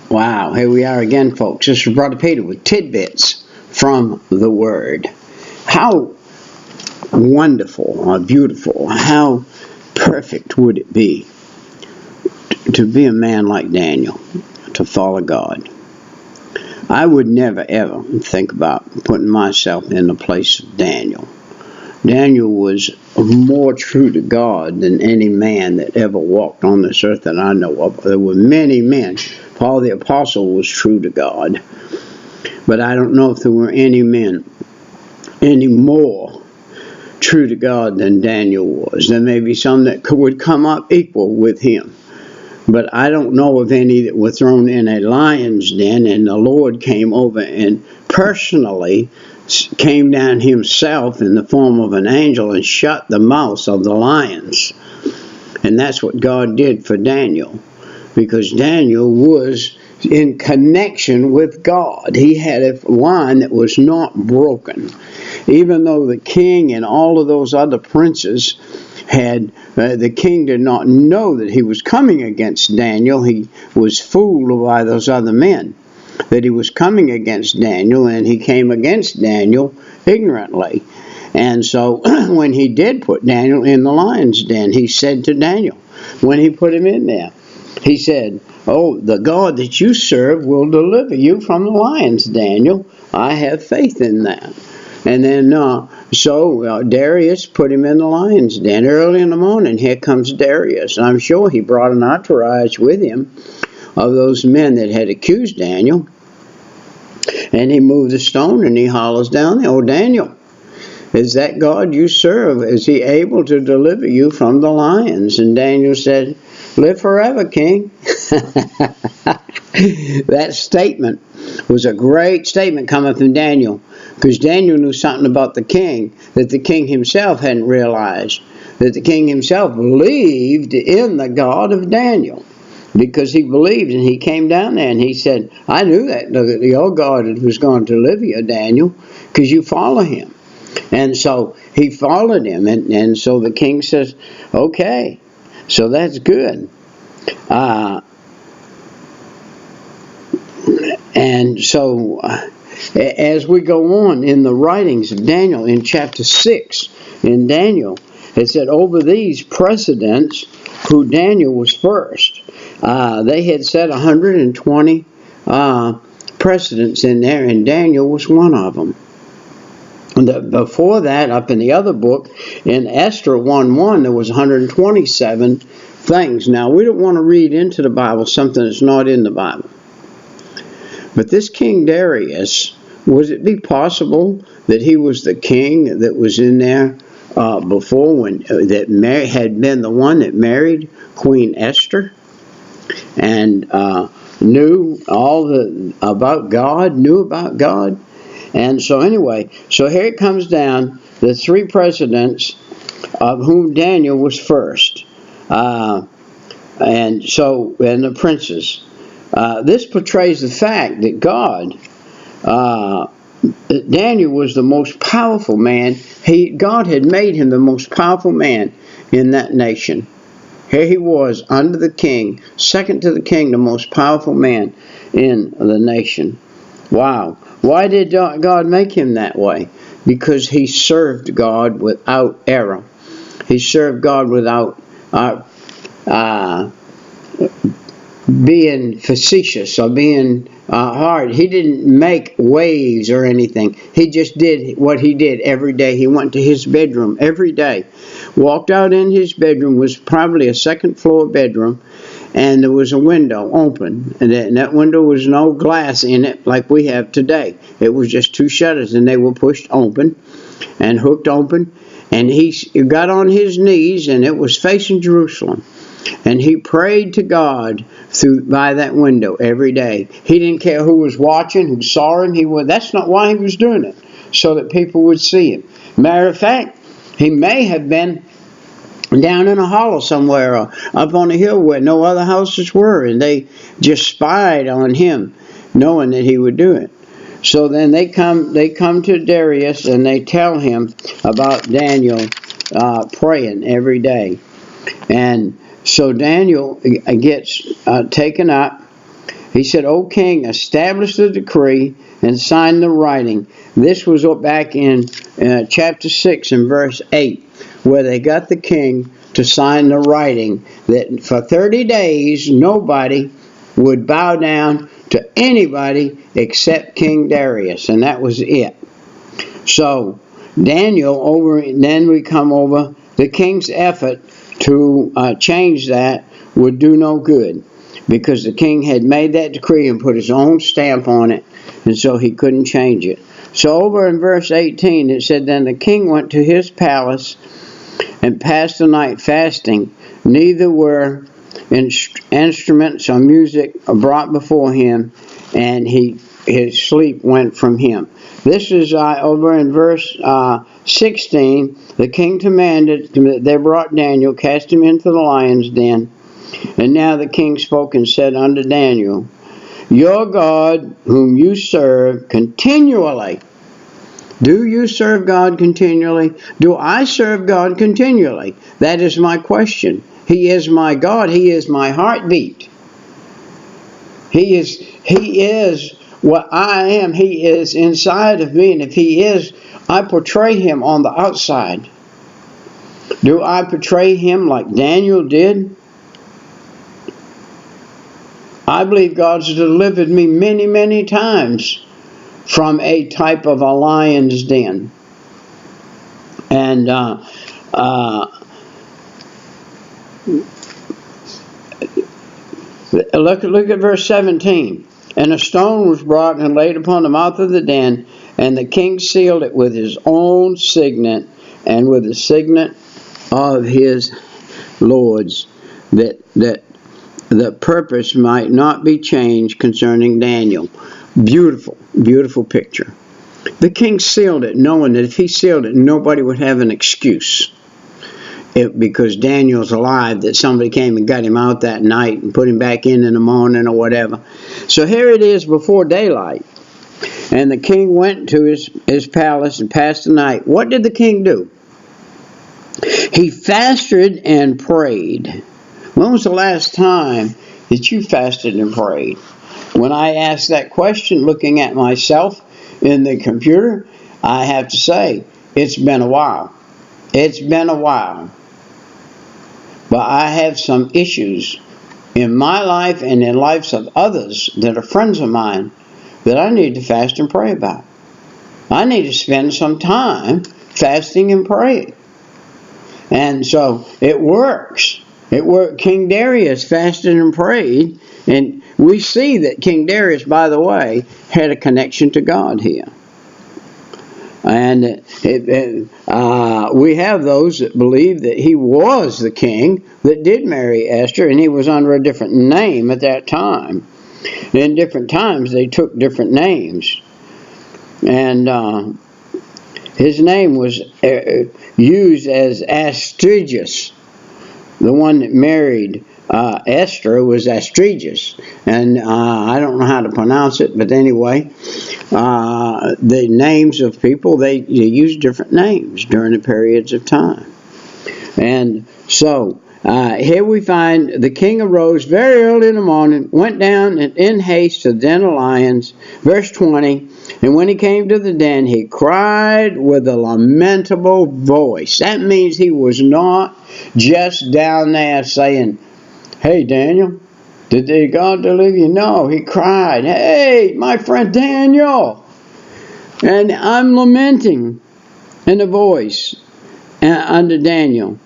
Wow, here we are again, folks. This is Brother Peter with tidbits from the Word. How wonderful or beautiful, how perfect would it be to be a man like Daniel, to follow God? I would never ever think about putting myself in the place of Daniel. Daniel was more true to God than any man that ever walked on this earth that I know of. There were many men. Paul the Apostle was true to God. But I don't know if there were any men any more true to God than Daniel was. There may be some that would come up equal with him. But I don't know of any that were thrown in a lion's den, and the Lord came over and personally came down himself in the form of an angel and shut the mouths of the lions. And that's what God did for Daniel, because Daniel was in connection with God. He had a line that was not broken. Even though the king and all of those other princes had, the king did not know that he was coming against Daniel. He was fooled by those other men that he was coming against Daniel, and he came against Daniel ignorantly. And so when he did put Daniel in the lion's den, he said to Daniel, when he put him in there, he said, "Oh, the God that you serve will deliver you from the lions, Daniel. I have faith in that." And then, Darius put him in the lion's den. Early in the morning, here comes Darius. I'm sure he brought an entourage with him of those men that had accused Daniel. And he moved the stone and he hollers down there, "Oh, Daniel, is that God you serve? Is he able to deliver you from the lions?" And Daniel said, "Live forever, King." That statement was a great statement coming from Daniel, because Daniel knew something about the king that the king himself hadn't realized, that the king himself believed in the God of Daniel, because he believed, and he came down there and he said, "I knew that your God was going to deliver you, Daniel, because you follow him." And so he followed him, and so the king says, "Okay, so that's good." And so as we go on in the writings of Daniel, in chapter 6 in Daniel, it said, over these precedents, who Daniel was first. They had said 120 precedents in there, and Daniel was one of them. Before that, up in the other book, in Esther 1:1, there was 127 things. Now, we don't want to read into the Bible something that's not in the Bible. But this King Darius, would it be possible that he was the king that was in there before, when had been the one that married Queen Esther, and knew about God? And so anyway, so here it comes down, the three presidents of whom Daniel was first, and the princes. This portrays the fact that Daniel was the most powerful man. God had made him the most powerful man in that nation. Here he was under the king, second to the king, the most powerful man in the nation. Wow. Why did God make him that way? Because he served God without error. He served God without being facetious or being hard. He didn't make waves or anything. He just did what he did every day. He went to his bedroom every day, walked out in his bedroom, was probably a second floor bedroom, and there was a window open, and that window was no glass in it like we have today. It was just two shutters, and they were pushed open and hooked open, and he got on his knees, and it was facing Jerusalem. And he prayed to God by that window every day. He didn't care who was watching, who saw him. That's not why he was doing it, so that people would see him. Matter of fact, he may have been down in a hollow somewhere, or up on a hill where no other houses were, and they just spied on him, knowing that he would do it. So then they come to Darius, and they tell him about Daniel praying every day. And so Daniel gets taken up. He said, O king, establish the decree and sign the writing. This was back in chapter 6 and verse 8, where they got the king to sign the writing that for 30 days nobody would bow down to anybody except King Darius, and that was it. So Daniel, then we come over, the king's effort to change that would do no good, because the king had made that decree and put his own stamp on it, and so he couldn't change it. So over in verse 18 it said, Then the king went to his palace and passed the night fasting. Neither were instruments or music brought before him, and his sleep went from him. This is over in verse 16. The king commanded, they brought Daniel, cast him into the lion's den. And now the king spoke and said unto Daniel, Your God, whom you serve continually. Do you serve God continually? Do I serve God continually? That is my question. He is my God. He is my heartbeat. He is what I am. He is inside of me. And if He is, I portray Him on the outside. Do I portray Him like Daniel did? I believe God's delivered me many, many times from a type of a lion's den. And look at verse 17. And a stone was brought and laid upon the mouth of the den, and the king sealed it with his own signet and with the signet of his lords, that the purpose might not be changed concerning Daniel. Beautiful, beautiful picture. The king sealed it, knowing that if he sealed it, nobody would have an excuse. Because Daniel's alive, that somebody came and got him out that night and put him back in the morning or whatever. So here it is before daylight. And the king went to his palace and passed the night. What did the king do? He fasted and prayed. When was the last time that you fasted and prayed? When I ask that question, looking at myself in the computer, I have to say, it's been a while. It's been a while. But I have some issues in my life and in lives of others that are friends of mine that I need to fast and pray about. I need to spend some time fasting and praying. And so it works. It worked. King Darius fasted and prayed, and we see that King Darius, by the way, had a connection to God here. And we have those that believe that he was the king that did marry Esther, and he was under a different name at that time. In different times, they took different names. And his name was used as Astrigus. The one that married Esther was Astrigus, and I don't know how to pronounce it, but anyway, the names of people, they use different names during the periods of time. And so here we find the king arose very early in the morning, went down in haste to the den of lions. Verse 20, and when he came to the den, he cried with a lamentable voice. That means he was not just down there saying, hey, Daniel, did God deliver you? No, he cried, hey, my friend Daniel. And I'm lamenting in a voice unto Daniel.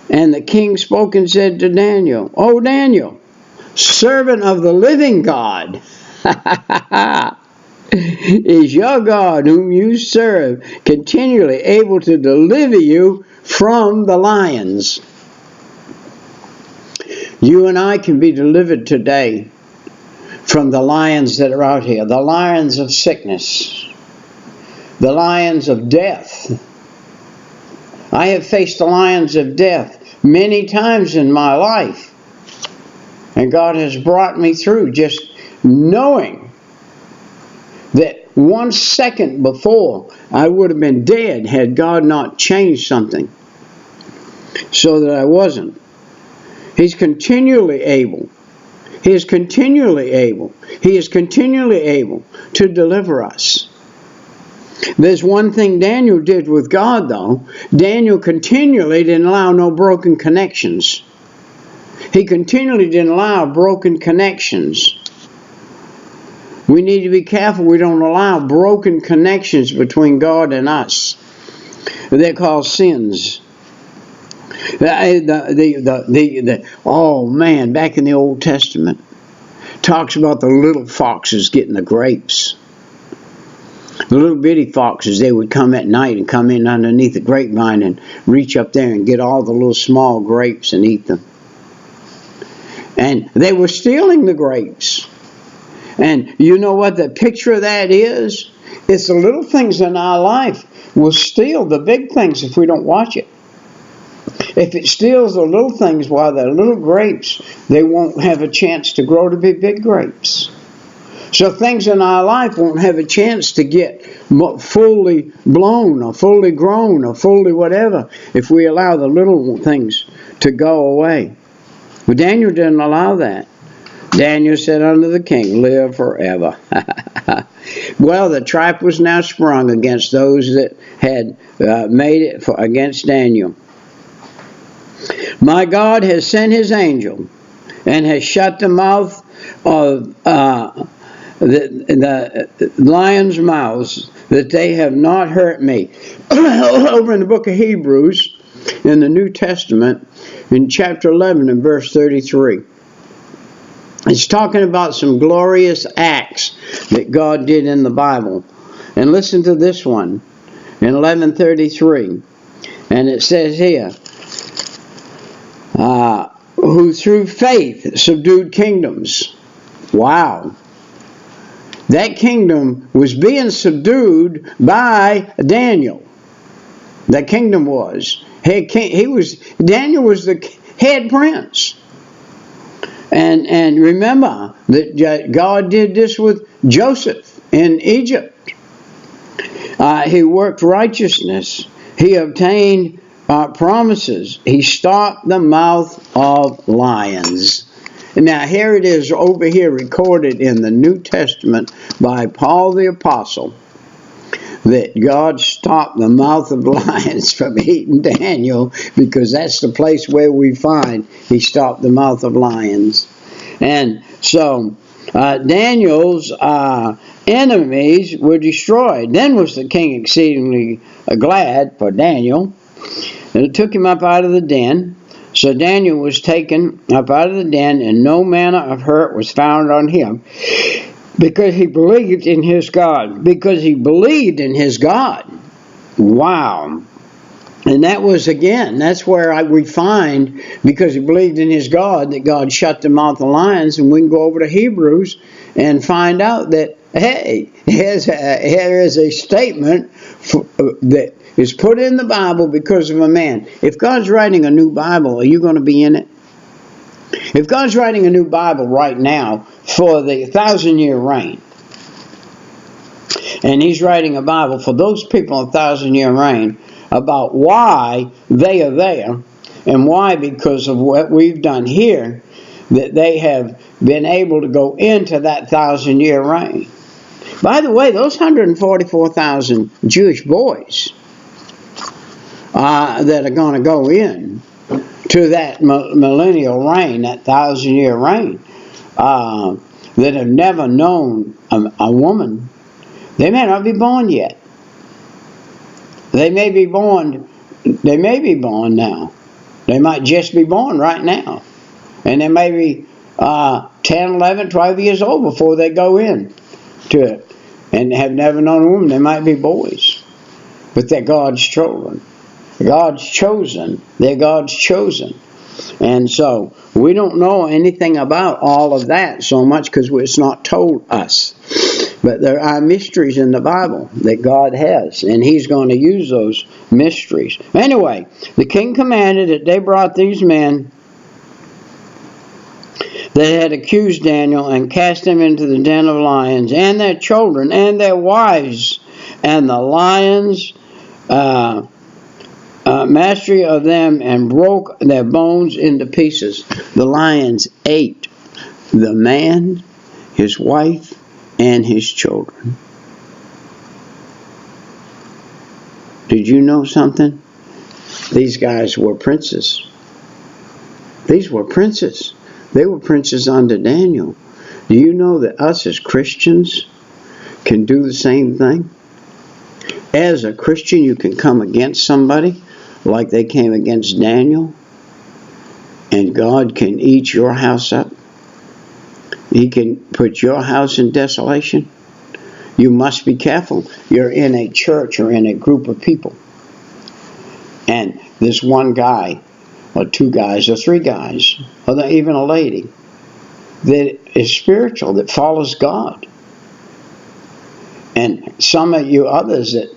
And the king spoke and said to Daniel, O Daniel, servant of the living God, is your God whom you serve continually able to deliver you from the lions? You and I can be delivered today from the lions that are out here, the lions of sickness, the lions of death. I have faced the lions of death many times in my life, and God has brought me through just knowing that 1 second before I would have been dead had God not changed something so that I wasn't. He's continually able. He is continually able. He is continually able to deliver us. There's one thing Daniel did with God, though. Daniel continually didn't allow no broken connections. He continually didn't allow broken connections. We need to be careful we don't allow broken connections between God and us. They're called sins. Oh man, back in the Old Testament, talks about the little foxes getting the grapes. The little bitty foxes, they would come at night and come in underneath the grapevine and reach up there and get all the little small grapes and eat them. And they were stealing the grapes. And you know what the picture of that is? It's the little things in our life will steal the big things if we don't watch it. If it steals the little things while they're little grapes, they won't have a chance to grow to be big grapes. So things in our life won't have a chance to get fully blown or fully grown or fully whatever if we allow the little things to go away. But Daniel didn't allow that. Daniel said unto the king, live forever. Well, the trap was now sprung against those that had made it against Daniel. My God has sent his angel and has shut the mouth of the lions' mouths, that they have not hurt me. Over in the book of Hebrews, in the New Testament, in chapter 11 and verse 33, it's talking about some glorious acts that God did in the Bible. And listen to this one in 11:33, and it says here, who through faith subdued kingdoms. Wow. That kingdom was being subdued by Daniel. That kingdom was. Daniel was the head prince. And remember that God did this with Joseph in Egypt. He worked righteousness. He obtained promises. He stopped the mouth of lions. Now here it is over here recorded in the New Testament by Paul the Apostle that God stopped the mouth of lions from eating Daniel, because that's the place where we find he stopped the mouth of lions. And so Daniel's enemies were destroyed. Then was the king exceedingly glad for Daniel, and it took him up out of the den. So Daniel was taken up out of the den, and no manner of hurt was found on him, because he believed in his God. Because he believed in his God. Wow. And that was, again, that's where we find, because he believed in his God, that God shut the mouth of lions. And we can go over to Hebrews and find out that, hey, here is a statement that is put in the Bible because of a man. If God's writing a new Bible, are you going to be in it? If God's writing a new Bible right now for the 1,000-year reign, and he's writing a Bible for those people in 1,000-year reign about why they are there, and why, because of what we've done here, that they have been able to go into that 1,000-year reign. By the way, those 144,000 Jewish boys that are going to go in to that millennial reign, that 1,000-year reign, that have never known a woman, they may not be born yet. They may be born now. They might just be born right now. And they may be 10, 11, 12 years old before they go in to it, and have never known a woman. They might be boys. But they're God's children. God's chosen. They're God's chosen. And so we don't know anything about all of that so much because it's not told us. But there are mysteries in the Bible that God has, and he's going to use those mysteries. Anyway, the king commanded that they brought these men that had accused Daniel and cast them into the den of lions, and their children and their wives, and the lions mastery of them, and broke their bones into pieces. The lions ate the man, his wife, and his children. Did you know something? These guys were princes. These were princes. They were princes under Daniel. Do you know that us as Christians can do the same thing? As a Christian, you can come against somebody like they came against Daniel, and God can eat your house up. He can put your house in desolation. You must be careful. You're in a church or in a group of people, and this one guy, or two guys, or three guys, or even a lady that is spiritual, that follows God. And some of you others that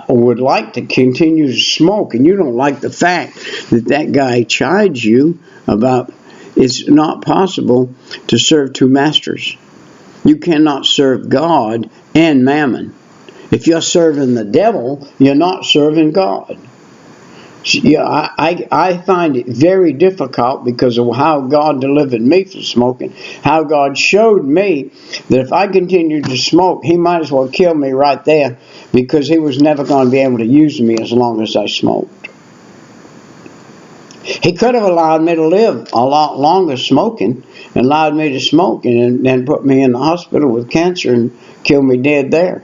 would like to continue to smoke, and you don't like the fact that that guy chides you about it's not possible to serve two masters. You cannot serve God and mammon. If you're serving the devil, you're not serving God. Yeah, I find it very difficult because of how God delivered me from smoking, how God showed me that if I continued to smoke, He might as well kill me right there, because He was never going to be able to use me as long as I smoked. He could have allowed me to live a lot longer smoking, and allowed me to smoke, and then put me in the hospital with cancer and kill me dead there.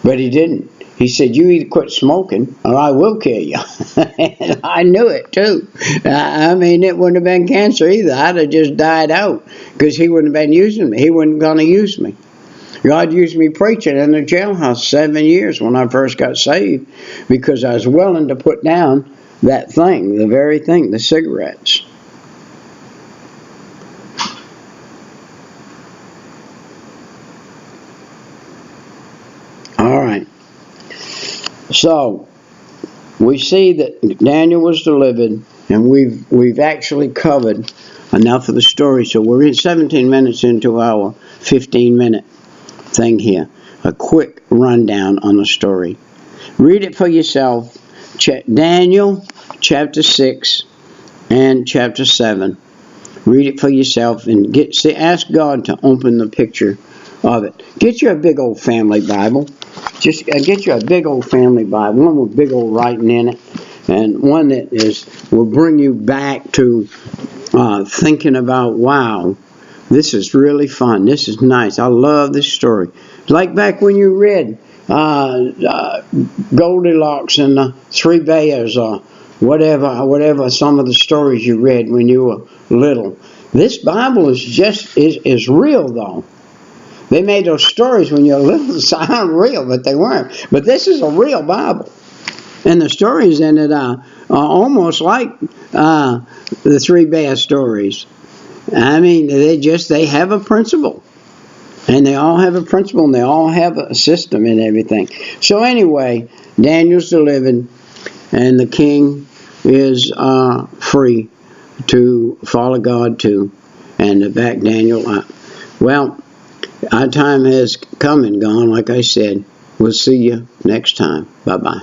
But He didn't. He said, you either quit smoking or I will kill you. And I knew it too. I mean, it wouldn't have been cancer either. I'd have just died out, because He wouldn't have been using me. He wasn't going to use me. God used me preaching in the jailhouse 7 years when I first got saved, because I was willing to put down that thing, the very thing, the cigarettes. All right. So we see that Daniel was delivered, and we've actually covered enough of the story. So we're in 17 minutes into our 15-minute thing here. A quick rundown on the story. Read it for yourself. Daniel chapter 6 and chapter 7. Read it for yourself and ask God to open the picture of it. Get you a big old family Bible. Just get you a big old family Bible, one with big old writing in it, and one that will bring you back to thinking about, wow, this is really fun. This is nice. I love this story. Like back when you read Goldilocks and the Three Bears, or whatever some of the stories you read when you were little. This Bible is real, though. They made those stories when you're little sound real, but they weren't. But this is a real Bible. And the stories in it are almost like the Three Bear stories. I mean, they have a principle. And they all have a principle, and they all have a system and everything. So anyway, Daniel's delivered, and the king is free to follow God too, and to back Daniel up. Well, our time has come and gone, like I said. We'll see you next time. Bye-bye.